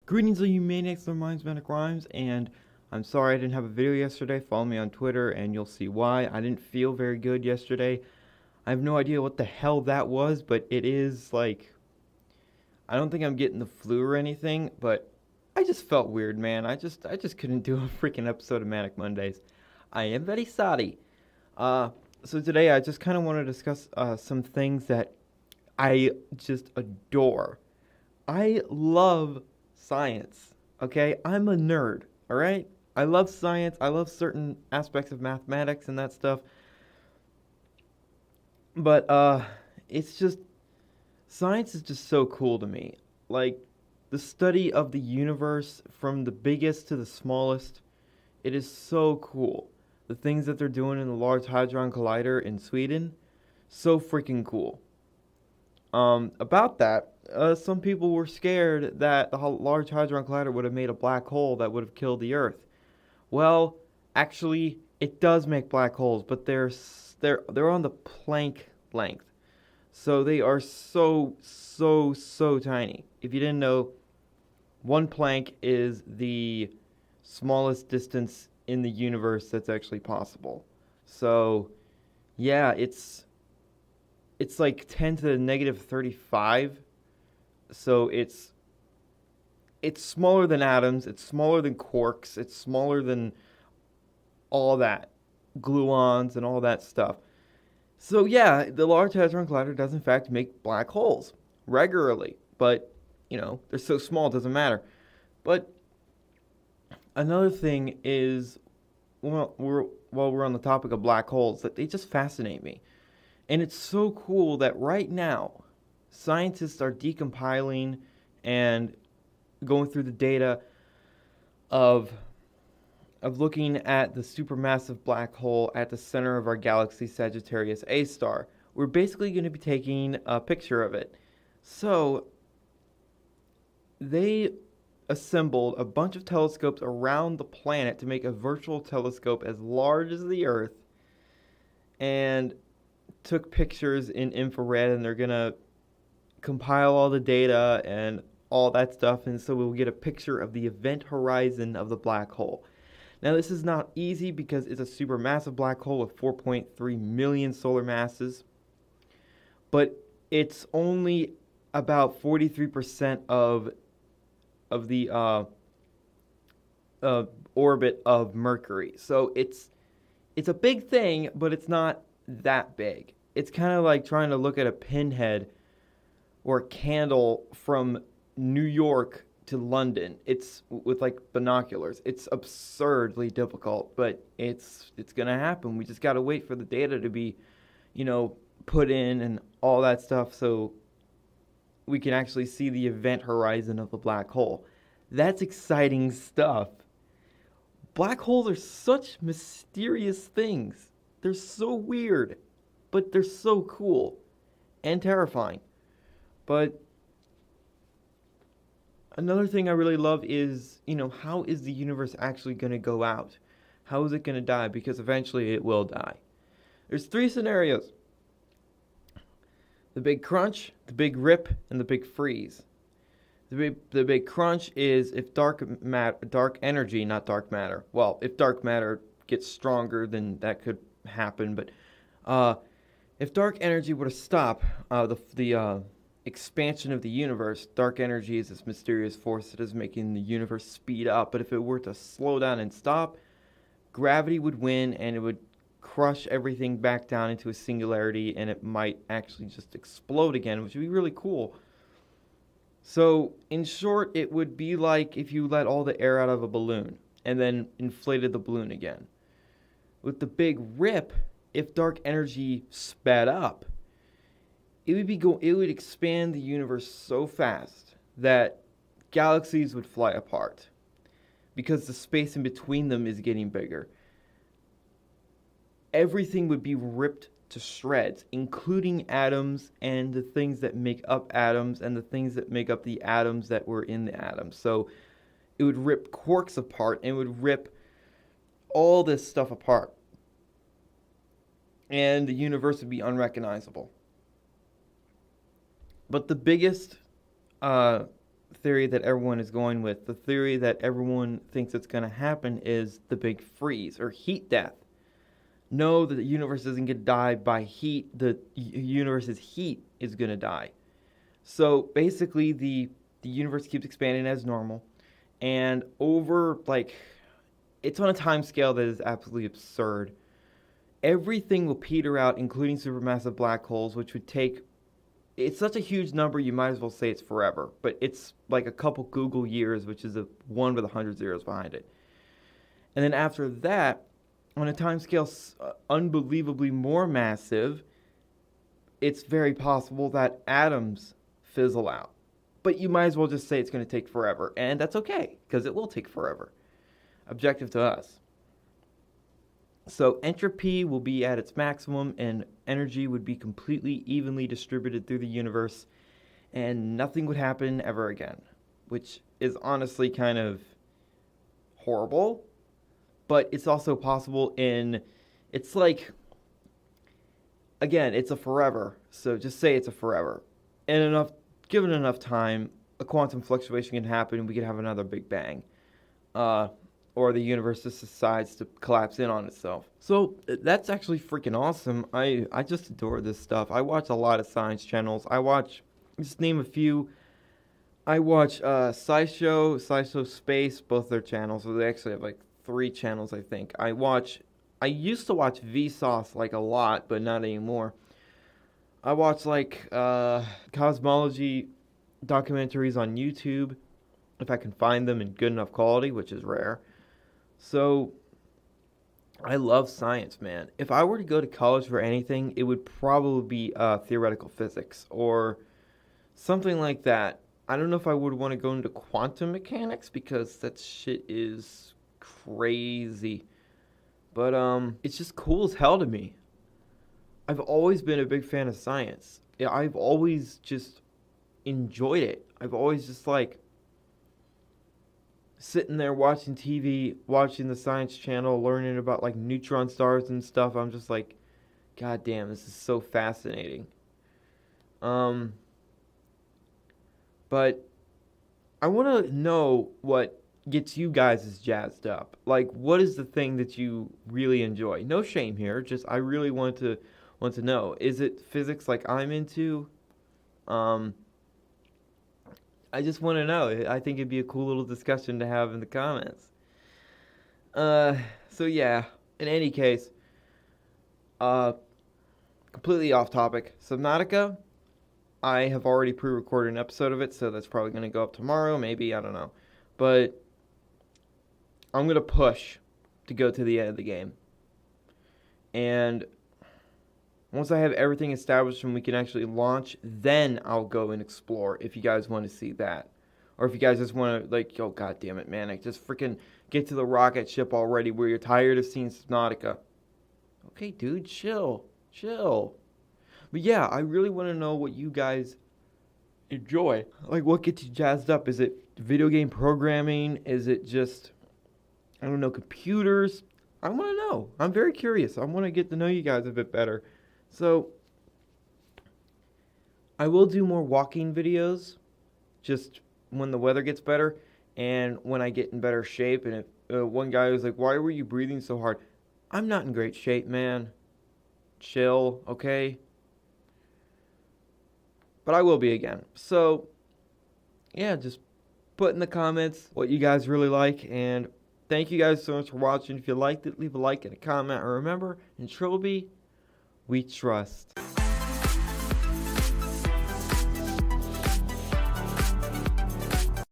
Greetings, all you maniacs, their minds, Manic Rhymes, and I'm sorry I didn't have a video yesterday. Follow me on Twitter, and you'll see why. I didn't feel very good yesterday. I have no idea what the hell that was, but it is like I don't think I'm getting the flu or anything, but I just felt weird, man. I just couldn't do a freaking episode of Manic Mondays. I am very sorry. Uh, so today I just kind of want to discuss some things that I just adore. I love science. Okay, I'm a nerd. All right, I love science. I love certain aspects of mathematics and that stuff. But it's just science is just so cool to me. Like the study of the universe from the biggest to the smallest. It is so cool. The things that they're doing in the Large Hadron Collider in Sweden, so freaking cool. About that, some people were scared that the Large Hadron Collider would have made a black hole that would have killed the Earth. Well, actually, it does make black holes, but they're on the Planck length, so they are so tiny. If you didn't know, one Planck is the smallest distance in the universe that's actually possible. So, yeah, it's like 10 to the negative 35. So it's smaller than atoms, it's smaller than quarks, it's smaller than all that, gluons and all that stuff. So yeah, the Large Hadron Collider does in fact make black holes regularly, but they're so small it doesn't matter. But another thing is, while we're on the topic of black holes, that they just fascinate me. And it's so cool that right now, scientists are decompiling and going through the data of looking at the supermassive black hole at the center of our galaxy, Sagittarius A star. We're basically going to be taking a picture of it. So they assembled a bunch of telescopes around the planet to make a virtual telescope as large as the Earth, and took pictures in infrared, and they're going to compile all the data and all that stuff, and so we'll get a picture of the event horizon of the black hole. Now, this is not easy because it's a supermassive black hole with 4.3 million solar masses, but it's only about 43% of the orbit of Mercury. So it's a big thing, but it's not that big. It's kind of like trying to look at a pinhead or a candle from New York to London. It's with like binoculars. It's absurdly difficult, but it's gonna happen. We just gotta wait for the data to be, put in and all that stuff, so we can actually see the event horizon of the black hole. That's exciting stuff. Black holes are such mysterious things. They're so weird, but they're so cool and terrifying. But another thing I really love is, how is the universe actually going to go out? How is it going to die? Because eventually it will die. There's three scenarios: the big crunch, the big rip, and the big freeze. The big crunch is if dark energy, not dark matter. Well, if dark matter gets stronger, then that could happen. But if dark energy were to stop the expansion of the universe, dark energy is this mysterious force that is making the universe speed up. But if it were to slow down and stop, gravity would win, and it would crush everything back down into a singularity, and it might actually just explode again, which would be really cool. So, in short, it would be like if you let all the air out of a balloon and then inflated the balloon again. With the big rip, if dark energy sped up, it would expand the universe so fast that galaxies would fly apart because the space in between them is getting bigger. Everything would be ripped to shreds, including atoms and the things that make up atoms and the things that make up the atoms that were in the atoms. So it would rip quarks apart, and it would rip all this stuff apart. And the universe would be unrecognizable. But the biggest theory that everyone is going with. The theory that everyone thinks it's going to happen is the big freeze or heat death. No, the universe isn't going to die by heat. The universe's heat is going to die. So basically, the universe keeps expanding as normal. And over, like, it's on a time scale that is absolutely absurd. Everything will peter out, including supermassive black holes, which would take... It's such a huge number, you might as well say it's forever. But it's like a couple Google years, which is a 1 with 100 zeros behind it. And then after that, on a time scale unbelievably more massive, it's very possible that atoms fizzle out. But you might as well just say it's going to take forever. And that's okay, because it will take forever. Objective to us. So entropy will be at its maximum, and energy would be completely evenly distributed through the universe, and nothing would happen ever again, which is honestly kind of horrible, but it's also possible it's like, again, it's a forever, so just say it's a forever. And given enough time, a quantum fluctuation can happen, and we could have another Big Bang. Or the universe just decides to collapse in on itself. So that's actually freaking awesome. I just adore this stuff. I watch a lot of science channels. Just name a few. I watch SciShow Space, both their channels. So they actually have like 3 channels, I think. I used to watch Vsauce like a lot, but not anymore. I watch like cosmology documentaries on YouTube, if I can find them in good enough quality, which is rare. So, I love science, man. If I were to go to college for anything, it would probably be theoretical physics or something like that. I don't know if I would want to go into quantum mechanics because that shit is crazy. But it's just cool as hell to me. I've always been a big fan of science. Yeah, I've always just enjoyed it. I've always just like sitting there watching TV, watching the Science Channel, learning about like neutron stars and stuff. I'm just like, God damn, this is so fascinating. But I want to know what gets you guys as jazzed up. Like, what is the thing that you really enjoy? No shame here. Just I really want to know. Is it physics like I'm into? I just want to know. I think it'd be a cool little discussion to have in the comments. So yeah, in any case, completely off topic. Subnautica, I have already pre-recorded an episode of it, so that's probably going to go up tomorrow, maybe, I don't know. But I'm going to push to go to the end of the game. And once I have everything established and we can actually launch, then I'll go and explore if you guys want to see that. Or if you guys just want to, like, oh, God damn it, Manic, just freaking get to the rocket ship already where you're tired of seeing Subnautica. Okay, dude, chill. But yeah, I really want to know what you guys enjoy. Like, what gets you jazzed up? Is it video game programming? Is it just, I don't know, computers? I want to know. I'm very curious. I want to get to know you guys a bit better. So, I will do more walking videos just when the weather gets better and when I get in better shape. And if one guy was like, why were you breathing so hard? I'm not in great shape, man. Chill, okay? But I will be again. So, yeah, just put in the comments what you guys really like. And thank you guys so much for watching. If you liked it, leave a like and a comment. And remember, in Trilby, we trust.